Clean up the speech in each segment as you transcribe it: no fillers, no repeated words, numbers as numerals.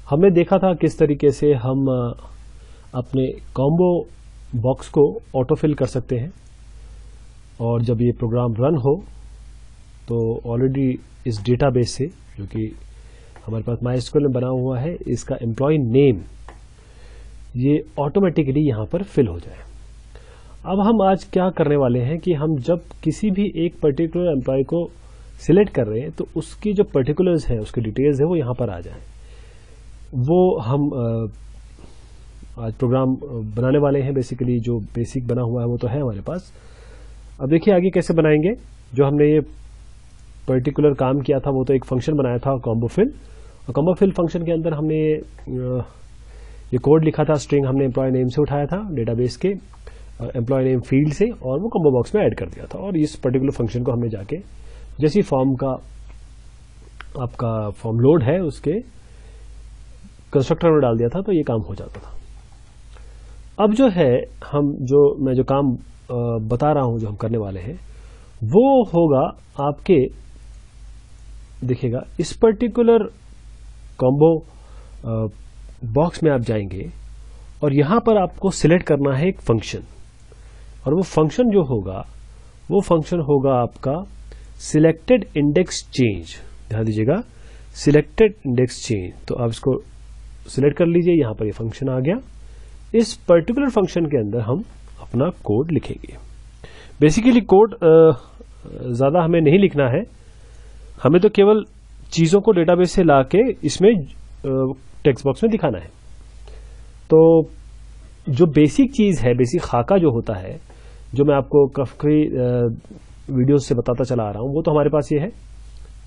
हमने देखा था किस तरीके से हम अपने कॉम्बो बॉक्स को ऑटोफिल कर सकते हैं, और जब ये प्रोग्राम रन हो तो ऑलरेडी इस डेटाबेस से, जो कि हमारे पास MySQL में बना हुआ है, इसका एम्प्लॉय नेम ये ऑटोमेटिकली यहाँ पर फिल हो जाए। अब हम आज क्या करने वाले हैं कि हम जब किसी भी एक पर्टिकुलर एम्प्लॉय को सिलेक्ट कर रहे हैं तो उसकी जो पर्टिकुलर्स है, उसकी डिटेल्स है, वो यहाँ पर आ जाए। वो हम आज प्रोग्राम बनाने वाले हैं। बेसिकली जो बेसिक बना हुआ है वो तो है हमारे पास। अब देखिए आगे कैसे बनाएंगे। जो हमने ये पर्टिकुलर काम किया था वो तो एक फंक्शन बनाया था कॉम्बो फिल, और कॉम्बो फिल फंक्शन के अंदर हमने ये कोड लिखा था। स्ट्रिंग हमने एम्प्लॉय नेम से उठाया था, डेटाबेस के एम्प्लॉय नेम फील्ड से, और वो कॉम्बो बॉक्स में ऐड कर दिया था। और इस पर्टिकुलर फंक्शन को हमने जाके जैसी फॉर्म का आपका फॉर्म लोड है उसके कंस्ट्रक्टर में डाल दिया था, तो ये काम हो जाता था। अब जो है मैं जो काम बता रहा हूं, जो हम करने वाले हैं, वो होगा आपके, देखिएगा इस पर्टिकुलर कॉम्बो बॉक्स में आप जाएंगे और यहां पर आपको सिलेक्ट करना है एक फंक्शन, और वो फंक्शन जो होगा वो फंक्शन होगा आपका सिलेक्टेड इंडेक्स चेंज। ध्यान दीजिएगा, सिलेक्टेड इंडेक्स चेंज। तो आप इसको सिलेक्ट कर लीजिए, यहां पर ये फंक्शन आ गया। इस पर्टिकुलर फंक्शन के अंदर हम अपना कोड लिखेंगे। बेसिकली कोड ज्यादा हमें नहीं लिखना है, हमें तो केवल चीजों को डेटाबेस से लाके इसमें टेक्स्ट बॉक्स में दिखाना है। तो जो बेसिक चीज है, बेसिक खाका जो होता है, जो मैं आपको काफी वीडियोस से बताता चला आ रहा हूं, वो तो हमारे पास ये है।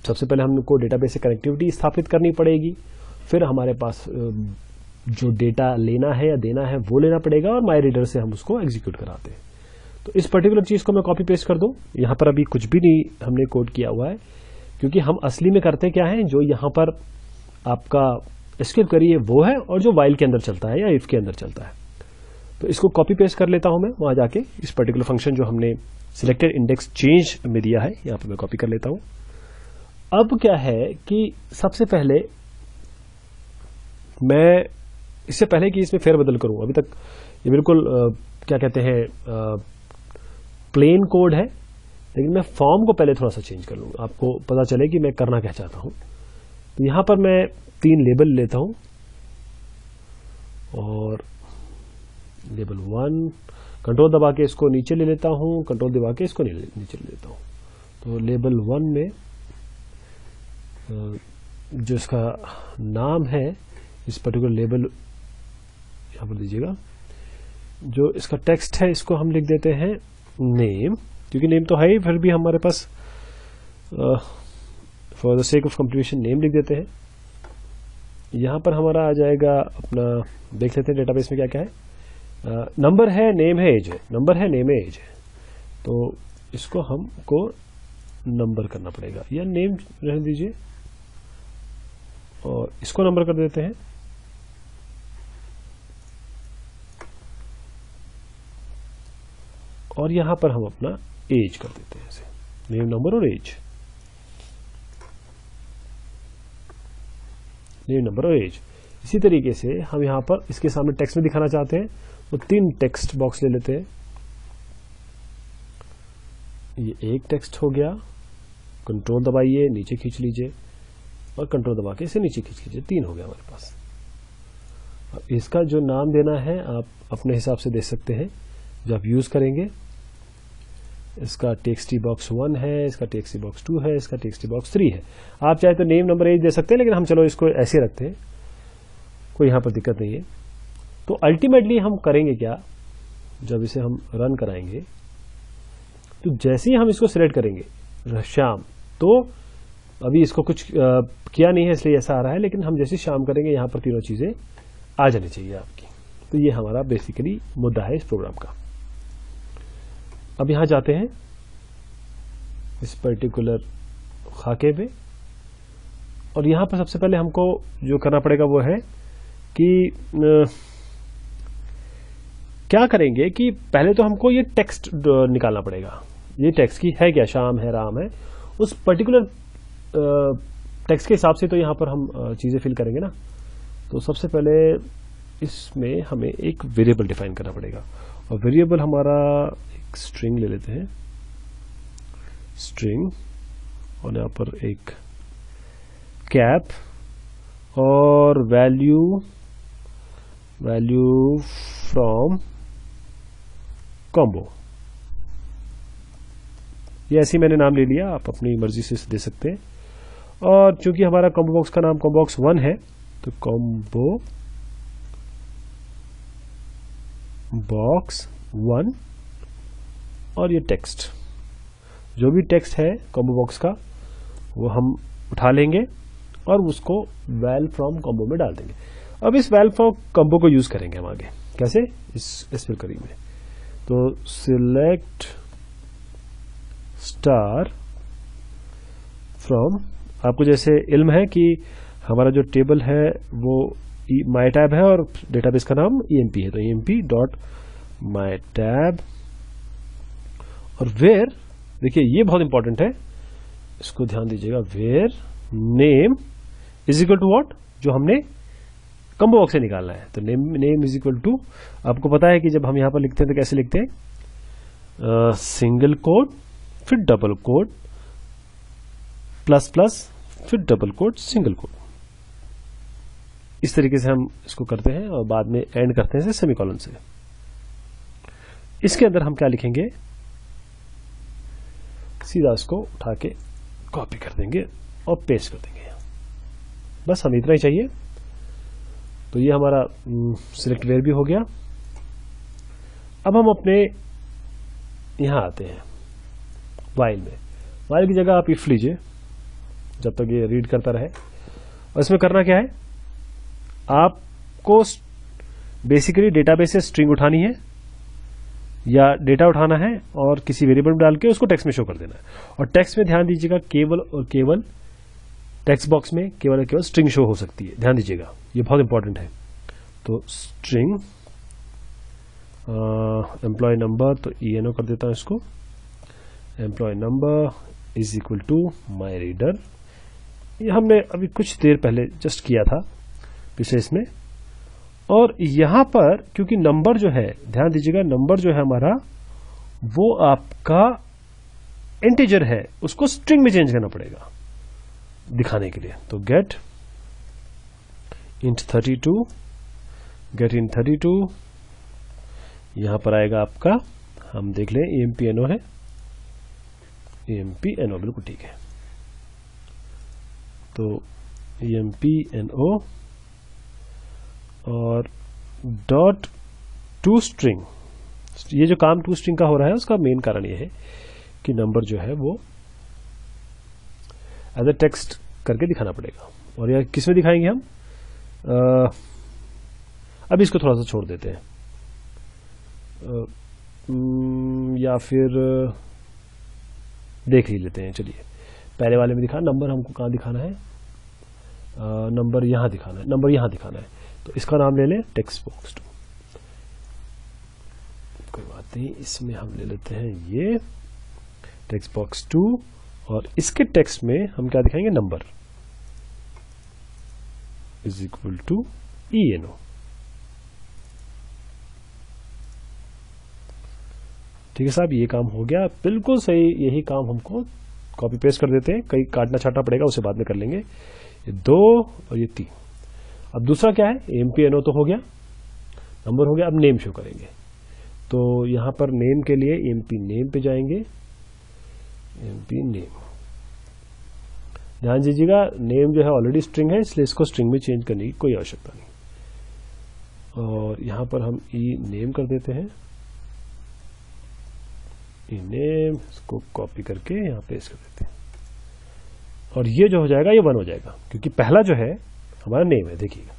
सबसे पहले हमको डेटाबेस से कनेक्टिविटी स्थापित करनी पड़ेगी, फिर हमारे पास जो डेटा लेना है या देना है वो लेना पड़ेगा, और माई रीडर से हम उसको एग्जीक्यूट कराते हैं। तो इस पर्टिकुलर चीज को मैं कॉपी पेस्ट कर दूं। यहां पर अभी कुछ भी नहीं हमने कोड किया हुआ है, क्योंकि हम असली में करते क्या है, जो यहां पर आपका एस्केप करिए वो है, और जो वाइल के अंदर चलता है या इफ के अंदर चलता है। तो इसको कॉपी पेस्ट कर लेता हूं मैं वहां जाके। इस पर्टिकुलर फंक्शन जो हमने सिलेक्टेड इंडेक्स चेंज में दिया है, यहां पर मैं कॉपी कर लेता हूं। अब क्या है कि सबसे पहले मैं, इससे पहले कि इसमें फेरबदल करूं, अभी तक ये बिल्कुल क्या कहते हैं प्लेन कोड है, लेकिन मैं फॉर्म को पहले थोड़ा सा चेंज कर लूंगा, आपको पता चले कि मैं करना क्या चाहता हूं। तो यहां पर मैं 3 लेबल लेता हूं, और लेबल 1 कंट्रोल दबा के इसको नीचे ले लेता हूं, कंट्रोल दबा के इसको नीचे ले लेता हूं। तो लेबल 1 में जो इसका नाम है, इस पर्टिकुलर लेबल यहां पर दीजिएगा, जो इसका टेक्स्ट है इसको हम लिख देते हैं नेम, क्योंकि नेम तो है ही, फिर भी हमारे पास for the sake of completion name लिख देते हैं। यहां पर हमारा आ जाएगा अपना, देख लेते हैं डेटाबेस में क्या क्या है। नंबर है, नेम है, एज है, नंबर है, नेम है, एज है। तो इसको हमको नंबर करना पड़ेगा, या नेम रहने दीजिए और इसको नंबर कर देते हैं। और यहां पर हम अपना एज कर देते हैं, ऐसे नेम, नंबर और एज, नेम, नंबर और एज। इसी तरीके से हम यहां पर इसके सामने टेक्स्ट में दिखाना चाहते हैं, तो 3 टेक्स्ट बॉक्स ले लेते हैं। ये एक टेक्स्ट हो गया, कंट्रोल दबाइए, नीचे खींच लीजिए, और कंट्रोल दबा के इसे नीचे खींच लीजिए, 3 हो गया हमारे पास। अब इसका जो नाम देना है आप अपने हिसाब से दे सकते हैं, जो आप यूज करेंगे। इसका टेक्स्ट बॉक्स 1 है, इसका टेक्स्ट बॉक्स 2 है, इसका टेक्स्ट बॉक्स 3 है। आप चाहे तो नेम, नंबर, एज दे सकते हैं, लेकिन हम चलो इसको ऐसे रखते हैं, कोई यहां पर दिक्कत नहीं है। तो अल्टीमेटली हम करेंगे क्या, जब इसे हम रन कराएंगे, तो जैसे ही हम इसको सिलेक्ट करेंगे शाम, तो अभी इसको कुछ किया नहीं है इसलिए ऐसा आ रहा है, लेकिन हम जैसे शाम करेंगे यहां पर तीनों चीजें आ जानी चाहिए आपकी। तो ये हमारा बेसिकली मुद्दा है इस प्रोग्राम का। अब यहां जाते हैं इस पर्टिकुलर खाके पे, और यहां पर सबसे पहले हमको जो करना पड़ेगा वो है कि क्या करेंगे कि पहले तो हमको ये टेक्स्ट निकालना पड़ेगा। ये टेक्स्ट की है क्या, शाम है, राम है, उस पर्टिकुलर टेक्स्ट के हिसाब से तो यहां पर हम चीजें फिल करेंगे ना। तो सबसे पहले इसमें हमें एक वेरिएबल डिफाइन करना पड़ेगा, और वेरिएबल हमारा एक स्ट्रिंग ले लेते हैं, स्ट्रिंग, और यहाँ पर एक कैप और वैल्यू फ्रॉम कॉम्बो। ये ऐसे ही मैंने नाम ले लिया, आप अपनी मर्जी से दे सकते हैं। और चूंकि हमारा कॉम्बो बॉक्स का नाम कॉम्बो बॉक्स 1 है, तो कॉम्बो बॉक्स 1, और ये टेक्स्ट, जो भी टेक्स्ट है कॉम्बो बॉक्स का वो हम उठा लेंगे और उसको वैल फ्रॉम कॉम्बो में डाल देंगे। अब इस वैल फ्रॉम कॉम्बो को यूज करेंगे हम आगे, कैसे, इस फिर करी में। तो सिलेक्ट स्टार फ्रॉम, आपको जैसे इल्म है कि हमारा जो टेबल है वो माई टैब है और डेटाबेस का नाम EMP है, तो EMP डॉट माई टैब, और वेयर, देखिए ये बहुत इंपॉर्टेंट है, इसको ध्यान दीजिएगा, where name is equal to what, जो हमने कॉम्बो बॉक्स से निकालना है। तो नेम इज इक्वल टू, आपको पता है कि जब हम यहां पर लिखते हैं तो कैसे लिखते हैं, सिंगल कोड फिर डबल कोड प्लस प्लस फिर डबल कोड सिंगल कोड, इस तरीके से हम इसको करते हैं और बाद में एंड करते हैं सेमीकोलन से। इसके अंदर हम क्या लिखेंगे, सीधा इसको उठा के कॉपी कर देंगे और पेस्ट कर देंगे, बस हमें इतना ही चाहिए। तो ये हमारा सिलेक्ट वेयर भी हो गया। अब हम अपने यहां आते हैं वाइल में, वाइल की जगह आप इफ लीजिए जब तक ये रीड करता रहे। और इसमें करना क्या है, आपको बेसिकली डेटाबेस से स्ट्रिंग उठानी है या डेटा उठाना है और किसी वेरिएबल में डाल के उसको टेक्स्ट में शो कर देना है। और टेक्स्ट में ध्यान दीजिएगा, केवल और केवल टेक्स्ट बॉक्स में केवल और केवल स्ट्रिंग शो हो सकती है, ध्यान दीजिएगा, ये बहुत इंपॉर्टेंट है। तो स्ट्रिंग एम्प्लॉय नंबर, तो ENO कर देता हूं इसको, employ number is equal to my reader. ये हमने अभी कुछ देर पहले जस्ट किया था पिछले इसमें। और यहां पर क्योंकि नंबर जो है, ध्यान दीजिएगा, नंबर जो है हमारा वो आपका इंटीजर है, उसको स्ट्रिंग में चेंज करना पड़ेगा दिखाने के लिए। तो गेट इंट 32, गेट इन 32, यहां पर आएगा आपका, हम देख लें EMP_NO है, EMP_NO बिल्कुल ठीक है। तो EMP_NO और डॉट टू स्ट्रिंग, ये जो काम टू स्ट्रिंग का हो रहा है उसका मेन कारण ये है कि नंबर जो है वो एज ए टेक्स्ट करके दिखाना पड़ेगा। और यह किस में दिखाएंगे हम, अभी इसको थोड़ा सा छोड़ देते हैं, या फिर देख ही लेते हैं। चलिए पहले वाले में दिखा, नंबर हमको कहाँ दिखाना है, नंबर यहां दिखाना है, नंबर यहां दिखाना है, तो इसका नाम ले लें टेक्स्ट बॉक्स 2। कोई बात नहीं, इसमें हम ले लेते हैं ये टेक्स्ट बॉक्स 2, और इसके टेक्स्ट में हम क्या दिखाएंगे, number is equal to ENO। ठीक है साहब, ये काम हो गया, बिल्कुल सही, यही काम हमको कॉपी पेस्ट कर देते हैं, कहीं काटना छाटना पड़ेगा उसे बाद में कर लेंगे। ये 2 और ये 3। अब दूसरा क्या है, EMP_NO तो हो गया, नंबर हो गया, अब नेम शो करेंगे। तो यहां पर नेम के लिए EMP नेम पे जाएंगे, EMP नेम, ध्यान दीजिएगा नेम जो है ऑलरेडी स्ट्रिंग है, इसलिए इसको स्ट्रिंग में चेंज करने की कोई आवश्यकता नहीं। और यहां पर हम नेम कर देते हैं, नेम, इसको कॉपी करके यहां पेस्ट कर देते हैं, और ये जो हो जाएगा ये 1 हो जाएगा, क्योंकि पहला जो है हमारा नेम है। देखिएगा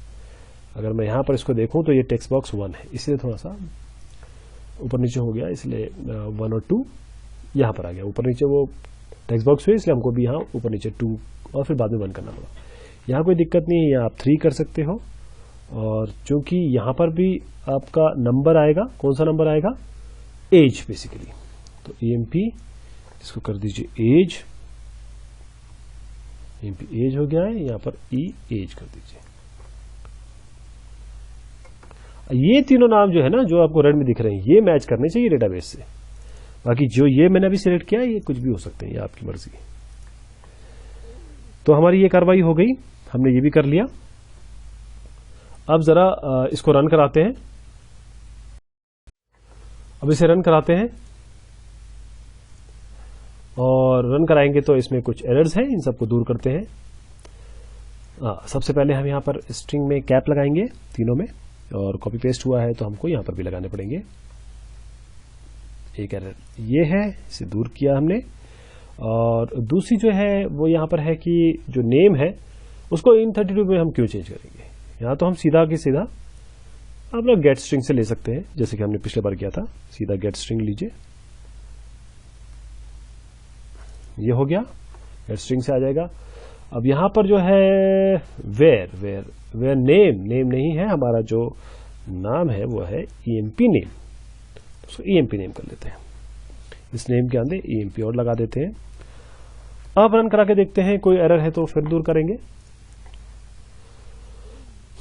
अगर मैं यहां पर इसको देखूं तो ये टेक्स्ट बॉक्स 1 है, इसलिए थोड़ा सा ऊपर नीचे हो गया, इसलिए 1 और 2 यहां पर आ गया, ऊपर नीचे वो टेक्स्ट बॉक्स हुए, इसलिए हमको भी यहां ऊपर नीचे 2 और फिर बाद में 1 करना पड़ा। यहां कोई दिक्कत नहीं है, यहाँ आप 3 कर सकते हो। और चूंकि यहां पर भी आपका नंबर आएगा, कौन सा नंबर आएगा, एज बेसिकली, तो EMP इसको कर दीजिए एज, EMP एज हो गया है, यहां पर एज कर दीजिए। ये तीनों नाम जो है ना, जो आपको रेड में दिख रहे हैं, ये मैच करने चाहिए डेटाबेस से। बाकी जो ये मैंने अभी सिलेक्ट किया, ये कुछ भी हो सकते हैं, ये आपकी मर्जी। तो हमारी ये कार्रवाई हो गई, हमने ये भी कर लिया। अब जरा इसको रन कराते हैं। अब इसे रन कराते हैं, और रन कराएंगे तो इसमें कुछ एरर्स हैं, इन सबको दूर करते हैं। सबसे पहले हम यहां पर स्ट्रिंग में कैप लगाएंगे तीनों में, और कॉपी पेस्ट हुआ है तो हमको यहां पर भी लगाने पड़ेंगे। एक एरर ये है, इसे दूर किया हमने। और दूसरी जो है वो यहां पर है कि जो नेम है उसको इन32 में हम क्यों चेंज करेंगे। यहां तो हम सीधा की सीधा आप लोग गेट स्ट्रिंग से ले सकते हैं, जैसे कि हमने पिछले बार किया था। सीधा गेट स्ट्रिंग लीजिए, ये हो गया, गेट स्ट्रिंग से आ जाएगा। अब यहां पर जो है वेयर नेम नहीं है, हमारा जो नाम है वो है EMP नेम, उसको EMP नेम कर लेते हैं। इस नेम के अंदर EMP और लगा देते हैं। अब रन करा के देखते हैं, कोई एरर है तो फिर दूर करेंगे।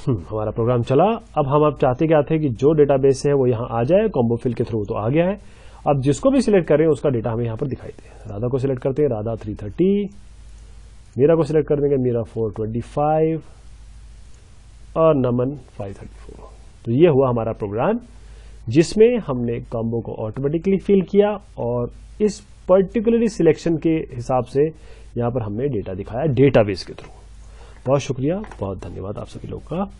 हमारा प्रोग्राम चला। अब हम चाहते क्या थे कि जो डेटाबेस है वो यहां आ जाए, कॉम्बो फिल के थ्रू तो आ गया है। अब जिसको भी सिलेक्ट करें उसका डेटा हमें यहां पर दिखाई दे। राधा को सिलेक्ट करते हैं, राधा 330, मीरा को सिलेक्ट कर देंगे, मीरा 425, और नमन 534। तो ये हुआ हमारा प्रोग्राम, जिसमें हमने कॉम्बो को ऑटोमेटिकली फिल किया, और इस पर्टिकुलरली सिलेक्शन के हिसाब से यहां पर हमने डेटा दिखाया डेटाबेस के थ्रू। बहुत शुक्रिया, बहुत धन्यवाद आप सभी लोगों का।